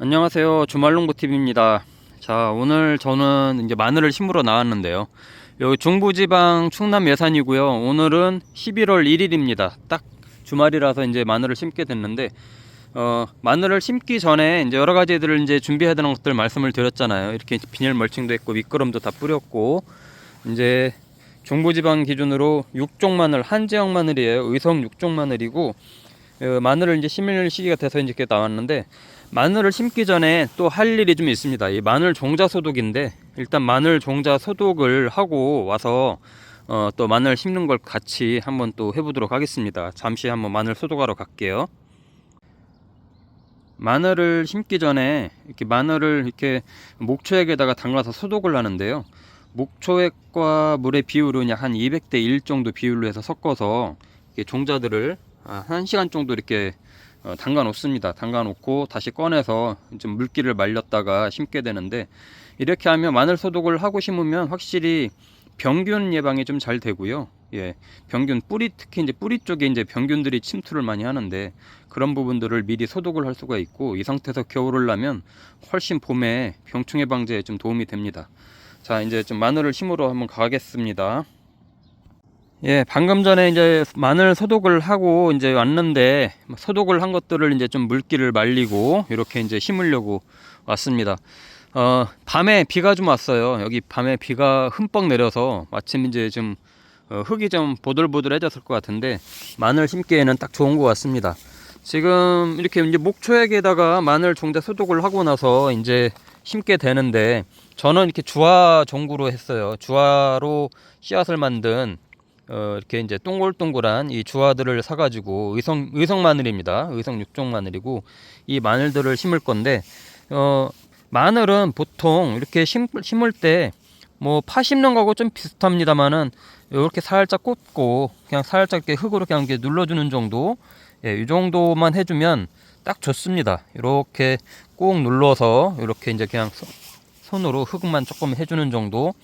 안녕하세요. 주말농부TV입니다. 자, 오늘 저는 이제 마늘을 심으러 나왔는데요. 여기 중부지방 충남 예산이고요. 오늘은 11월 1일입니다. 딱 주말이라서 이제 마늘을 심게 됐는데, 마늘을 심기 전에 이제 여러 가지들을 이제 준비해야 되는 것들 말씀을 드렸잖아요. 이렇게 비닐 멀칭도 했고, 미끄럼도 다 뿌렸고, 이제 중부지방 기준으로 육종 마늘, 한지역 마늘이에요. 의성 육종 마늘이고, 마늘을 이제 심을 시기가 돼서 이제 이렇게 나왔는데, 마늘을 심기 전에 또 할 일이 좀 있습니다. 이 마늘 종자 소독인데, 일단 마늘 종자 소독을 하고 와서 또 마늘 심는 걸 같이 한번 또 해보도록 하겠습니다. 잠시 한번 마늘 소독하러 갈게요. 마늘을 심기 전에 이렇게 마늘을 이렇게 목초액에다가 담가서 소독을 하는데요. 목초액과 물의 비율은 약 한 200대 1 정도 비율로 해서 섞어서 이렇게 종자들을 1시간 정도 이렇게 담가 놓습니다. 담가 놓고 다시 꺼내서 좀 물기를 말렸다가 심게 되는데, 이렇게 하면 마늘 소독을 하고 심으면 확실히 병균 예방이 좀 잘 되고요. 예, 병균 뿌리, 특히 이제 뿌리 쪽에 이제 병균들이 침투를 많이 하는데, 그런 부분들을 미리 소독을 할 수가 있고, 이 상태에서 겨울을 나면 훨씬 봄에 병충 예방제에 좀 도움이 됩니다. 자, 이제 좀 마늘을 심으러 한번 가겠습니다. 예, 방금 전에 이제 마늘 소독을 하고 이제 왔는데, 소독을 한 것들을 이제 좀 물기를 말리고 이렇게 이제 심으려고 왔습니다. 밤에 비가 좀 왔어요. 여기 밤에 비가 흠뻑 내려서 마침 이제 좀 흙이 좀 보들보들해졌을 것 같은데, 마늘 심기에는 딱 좋은 것 같습니다. 지금 이렇게 이제 목초액에다가 마늘 종자 소독을 하고 나서 이제 심게 되는데, 저는 이렇게 주화 종구로 했어요. 주화로 씨앗을 만든 이렇게 이제 동글동글한 이 주화들을 사가지고, 의성 마늘입니다. 의성 육종 마늘이고, 이 마늘들을 심을 건데, 마늘은 보통 이렇게 심을 때 뭐 파 심는 거하고 좀 비슷합니다만은, 이렇게 살짝 꽂고 그냥 살짝 이렇게 흙으로 그냥 이렇게 눌러주는 정도, 예, 이 정도만 해주면 딱 좋습니다. 이렇게 꼭 눌러서 이렇게 이제 그냥 손으로 흙만 조금 해주는 정도.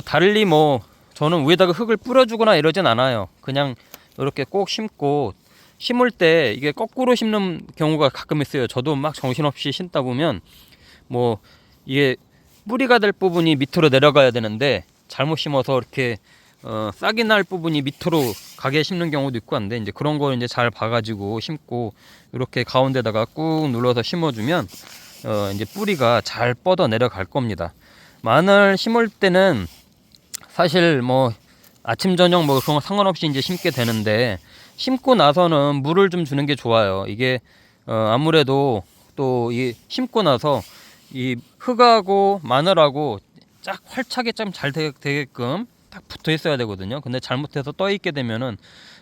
달리 뭐 저는 위에다가 흙을 뿌려주거나 이러진 않아요. 그냥 이렇게 꼭 심고, 심을 때 이게 거꾸로 심는 경우가 가끔 있어요. 저도 막 정신없이 심다 보면 뭐 이게 뿌리가 될 부분이 밑으로 내려가야 되는데, 잘못 심어서 이렇게 싹이 날 부분이 밑으로 가게 심는 경우도 있고 한데, 이제 그런 걸 이제 잘 봐가지고 심고, 이렇게 가운데다가 꾹 눌러서 심어주면 이제 뿌리가 잘 뻗어 내려갈 겁니다. 마늘 심을 때는 사실 뭐 아침 저녁 뭐 그런 거 상관없이 이제 심게 되는데, 심고 나서는 물을 좀 주는 게 좋아요. 이게 아무래도 또 이 심고 나서 이 흙하고 마늘하고 쫙 활착이 좀 잘 되게끔 딱 붙어 있어야 되거든요. 근데 잘못해서 떠 있게 되면은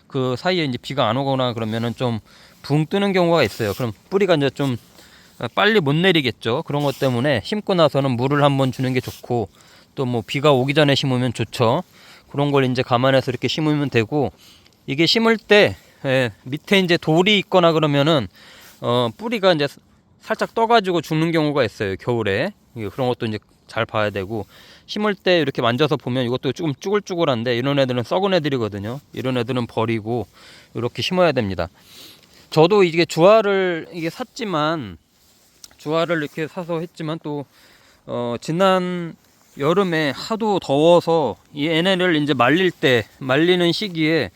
그 사이에 이제 비가 안 오거나 그러면은 좀 붕 뜨는 경우가 있어요. 그럼 뿌리가 이제 좀 빨리 못 내리겠죠. 그런 것 때문에 심고 나서는 물을 한번 주는 게 좋고, 또 뭐 비가 오기 전에 심으면 좋죠. 그런 걸 이제 감안해서 이렇게 심으면 되고, 이게 심을 때 밑에 이제 돌이 있거나 그러면은 뿌리가 이제 살짝 떠가지고 죽는 경우가 있어요, 겨울에. 그런 것도 이제 잘 봐야 되고, 심을 때 이렇게 만져서 보면 이것도 조금 쭈글쭈글한데, 이런 애들은 썩은 애들이거든요. 이런 애들은 버리고 이렇게 심어야 됩니다. 저도 이게 주화를 이게 샀지만, 주화를 이렇게 사서 했지만, 또 지난 여름에 하도 더워서 이 얘네를 이제 말리는 시기에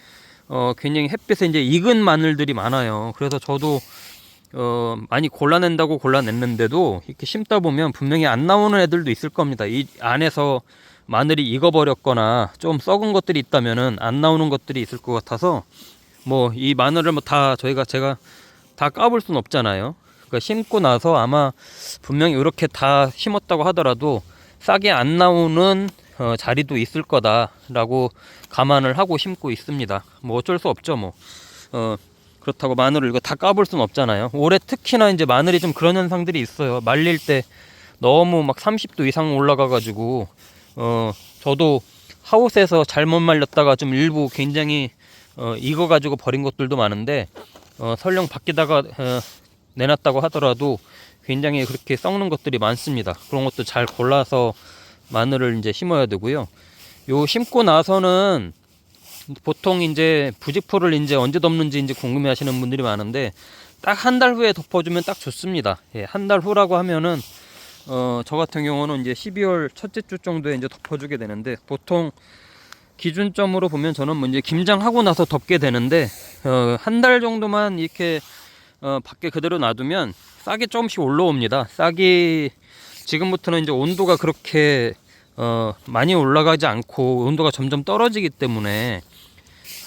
굉장히 햇빛에 이제 익은 마늘들이 많아요. 그래서 저도 많이 골라낸다고 골라냈는데도, 이렇게 심다 보면 분명히 안 나오는 애들도 있을 겁니다. 이 안에서 마늘이 익어버렸거나 좀 썩은 것들이 있다면은 안 나오는 것들이 있을 것 같아서, 뭐 이 마늘을 뭐 다 제가 다 까볼 순 없잖아요. 그러니까 심고 나서 아마 분명히 이렇게 다 심었다고 하더라도 싹이 안 나오는 자리도 있을 거다라고 감안을 하고 심고 있습니다. 뭐 어쩔 수 없죠. 뭐 그렇다고 마늘을 이거 다 까볼 수는 없잖아요. 올해 특히나 이제 마늘이 좀 그런 현상들이 있어요. 말릴 때 너무 막 30도 이상 올라가 가지고 저도 하우스에서 잘못 말렸다가 좀 일부 굉장히 익어 가지고 버린 것들도 많은데, 설령 밖에다가 내놨다고 하더라도 굉장히 그렇게 썩는 것들이 많습니다. 그런 것도 잘 골라서 마늘을 이제 심어야 되고요. 요 심고 나서는 보통 이제 부직포를 이제 언제 덮는지 이제 궁금해 하시는 분들이 많은데, 딱 한 달 후에 덮어주면 딱 좋습니다. 예, 한 달 후라고 하면은 저 같은 경우는 이제 12월 첫째 주 정도에 이제 덮어주게 되는데, 보통 기준점으로 보면 저는 뭐 이제 김장하고 나서 덮게 되는데, 한 달 정도만 이렇게 밖에 그대로 놔두면 싹이 조금씩 올라옵니다. 싹이 지금부터는 이제 온도가 그렇게 많이 올라가지 않고 온도가 점점 떨어지기 때문에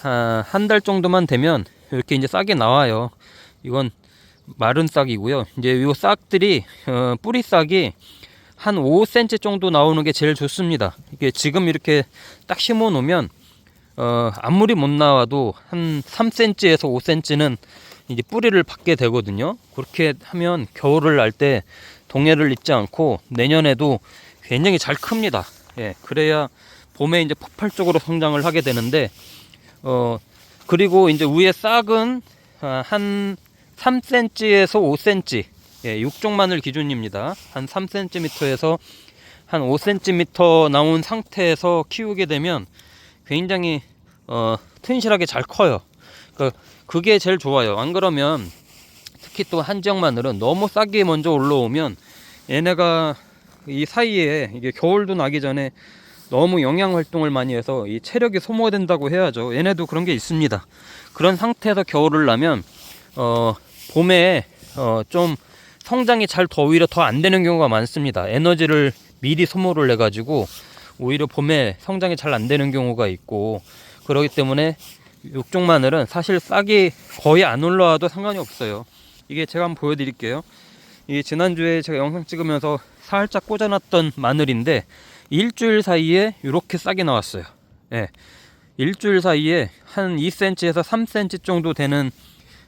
한 달 정도만 되면 이렇게 이제 싹이 나와요. 이건 마른 싹이고요. 이제 이 싹들이 뿌리 싹이 한 5cm 정도 나오는 게 제일 좋습니다. 이게 지금 이렇게 딱 심어 놓으면 아무리 못 나와도 한 3cm에서 5cm는 이제 뿌리를 받게 되거든요. 그렇게 하면 겨울을 날 때 동해를 입지 않고 내년에도 굉장히 잘 큽니다. 예, 그래야 봄에 이제 폭발적으로 성장을 하게 되는데, 그리고 이제 위에 싹은 한 3cm에서 5cm, 예, 육종 마늘 기준입니다. 한 3cm에서 한 5cm 나온 상태에서 키우게 되면 굉장히 튼실하게 잘 커요. 그게 제일 좋아요. 안 그러면 특히 또 한지역 마늘은 너무 싹이 먼저 올라오면 얘네가 이 사이에 이게 겨울도 나기 전에 너무 영양 활동을 많이 해서 이 체력이 소모된다고 해야죠. 얘네도 그런 게 있습니다. 그런 상태에서 겨울을 나면 봄에 좀 성장이 잘 오히려 더 안 되는 경우가 많습니다. 에너지를 미리 소모를 해가지고 오히려 봄에 성장이 잘 안 되는 경우가 있고, 그렇기 때문에 육종 마늘은 사실 싹이 거의 안 올라와도 상관이 없어요. 이게 제가 한번 보여드릴게요. 이 지난주에 제가 영상 찍으면서 살짝 꽂아놨던 마늘인데 일주일 사이에 이렇게 싹이 나왔어요. 예, 일주일 사이에 한 2cm에서 3cm 정도 되는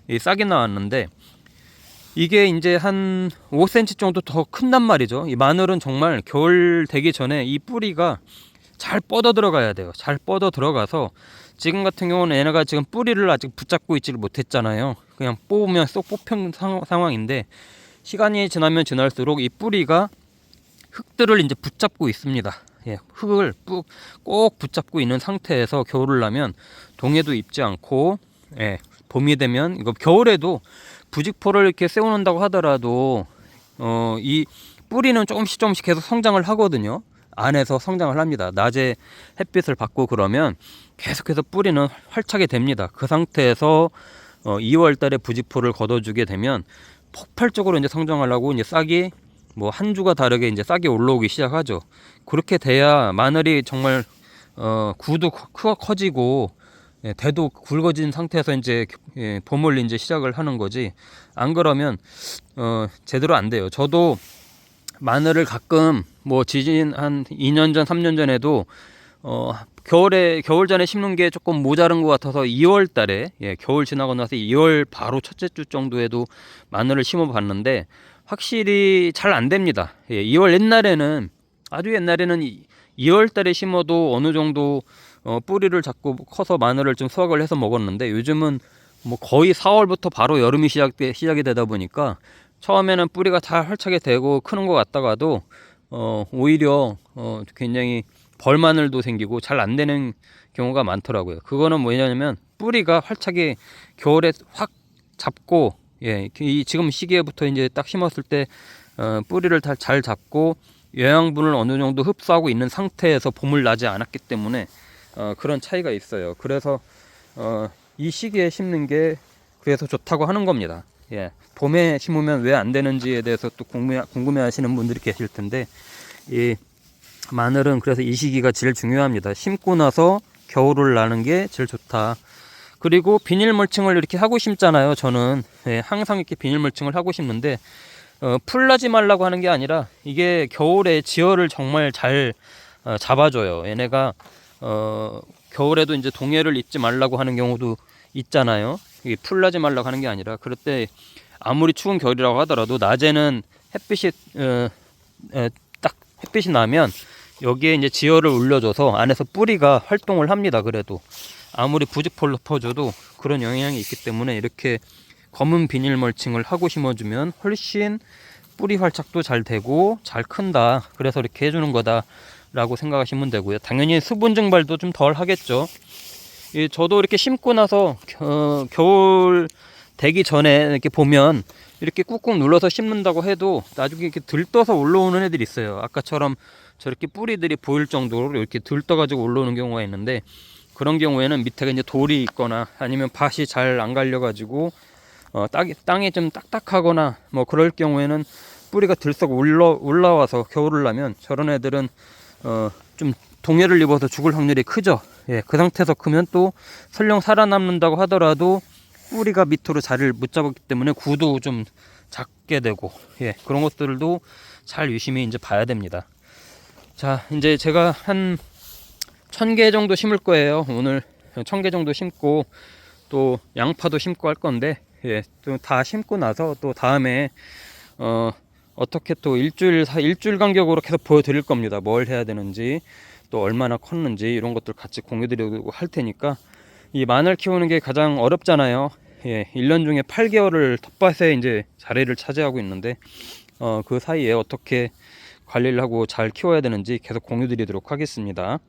이 싹이 나왔는데, 이게 이제 한 5cm 정도 더 큰단 말이죠. 이 마늘은 정말 겨울 되기 전에 이 뿌리가 잘 뻗어 들어가야 돼요. 잘 뻗어 들어가서, 지금 같은 경우는 얘네가 지금 뿌리를 아직 붙잡고 있지를 못했잖아요. 그냥 뽑으면 쏙 뽑힌 상황인데, 시간이 지나면 지날수록 이 뿌리가 흙들을 이제 붙잡고 있습니다. 예, 흙을 꼭 붙잡고 있는 상태에서 겨울을 나면 동해도 입지 않고, 예, 봄이 되면 이거 겨울에도 부직포를 이렇게 세워놓는다고 하더라도 이 뿌리는 조금씩 계속 성장을 하거든요. 안에서 성장을 합니다. 낮에 햇빛을 받고 그러면 계속해서 뿌리는 활차게 됩니다. 그 상태에서 2월 달에 부직포를 걷어주게 되면 폭발적으로 이제 성장을 하고, 이제 싹이 뭐 한 주가 다르게 이제 싹이 올라오기 시작하죠. 그렇게 돼야 마늘이 정말 구도 커지고, 예, 대도 굵어진 상태에서 이제 봄을 이제 시작을 하는 거지. 안 그러면 제대로 안 돼요. 저도 마늘을 가끔 뭐 지진 한 2년 전, 3년 전에도 겨울 전에 심는 게 조금 모자른 것 같아서 2월 달에, 예, 겨울 지나고 나서 2월 바로 첫째 주 정도에도 마늘을 심어 봤는데 확실히 잘 안 됩니다. 예, 2월 아주 옛날에는 2월 달에 심어도 어느 정도 뿌리를 잡고 커서 마늘을 좀 수확을 해서 먹었는데, 요즘은 뭐 거의 4월부터 바로 여름이 시작이 되다 보니까 처음에는 뿌리가 다 활차게 되고 크는 것 같다가도 오히려 굉장히 벌마늘도 생기고 잘 안 되는 경우가 많더라고요. 그거는 뭐냐면 뿌리가 활차게 겨울에 확 잡고, 예, 이 지금 시기에부터 이제 딱 심었을 때 뿌리를 다 잘 잡고 영양분을 어느 정도 흡수하고 있는 상태에서 봄을 나지 않았기 때문에 그런 차이가 있어요. 그래서 이 시기에 심는 게 그래서 좋다고 하는 겁니다. 예, 봄에 심으면 왜 안 되는지에 대해서 또 궁금해 하시는 분들이 계실 텐데, 이 마늘은 그래서 이 시기가 제일 중요합니다. 심고 나서 겨울을 나는 게 제일 좋다. 그리고 비닐 멀칭을 이렇게 하고 심잖아요. 저는, 예, 항상 이렇게 비닐 멀칭을 하고 심는데 풀나지 말라고 하는 게 아니라 이게 겨울에 지열을 정말 잘 잡아줘요. 얘네가 겨울에도 이제 동해를 입지 말라고 하는 경우도 있잖아요. 이게 풀나지 말라고 하는 게 아니라, 그럴 때 아무리 추운 겨울이라고 하더라도 낮에는 햇빛이 딱 햇빛이 나면 여기에 이제 지열을 올려줘서 안에서 뿌리가 활동을 합니다. 그래도 아무리 부직포를 덮어줘도 그런 영향이 있기 때문에 이렇게 검은 비닐 멀칭을 하고 심어주면 훨씬 뿌리 활착도 잘 되고 잘 큰다. 그래서 이렇게 해주는 거다 라고 생각하시면 되고요. 당연히 수분 증발도 좀 덜 하겠죠. 저도 이렇게 심고 나서 겨울 되기 전에 이렇게 보면 이렇게 꾹꾹 눌러서 심는다고 해도 나중에 이렇게 들떠서 올라오는 애들이 있어요. 아까처럼 저렇게 뿌리들이 보일 정도로 이렇게 들떠가지고 올라오는 경우가 있는데, 그런 경우에는 밑에 이제 돌이 있거나 아니면 밭이 잘 안 갈려가지고 땅이 좀 딱딱하거나 뭐 그럴 경우에는 뿌리가 들썩 올라와서 겨울을 나면 저런 애들은 좀 동해를 입어서 죽을 확률이 크죠. 예, 그 상태에서 크면 또 설령 살아남는다고 하더라도 뿌리가 밑으로 자리를 못 잡았기 때문에 구도 좀 작게 되고, 예, 그런 것들도 잘 유심히 이제 봐야 됩니다. 자, 이제 제가 한 1000개 정도 심을 거예요. 오늘 1000개 정도 심고 또 양파도 심고 할 건데, 예, 또 다 심고 나서 또 다음에 어떻게 또 일주일 간격으로 계속 보여드릴 겁니다. 뭘 해야 되는지, 또 얼마나 컸는지 이런 것들 같이 공유드리고 할 테니까. 이 마늘 키우는 게 가장 어렵잖아요. 예, 1년 중에 8개월을 텃밭에 이제 자리를 차지하고 있는데, 그 사이에 어떻게 관리를 하고 잘 키워야 되는지 계속 공유드리도록 하겠습니다.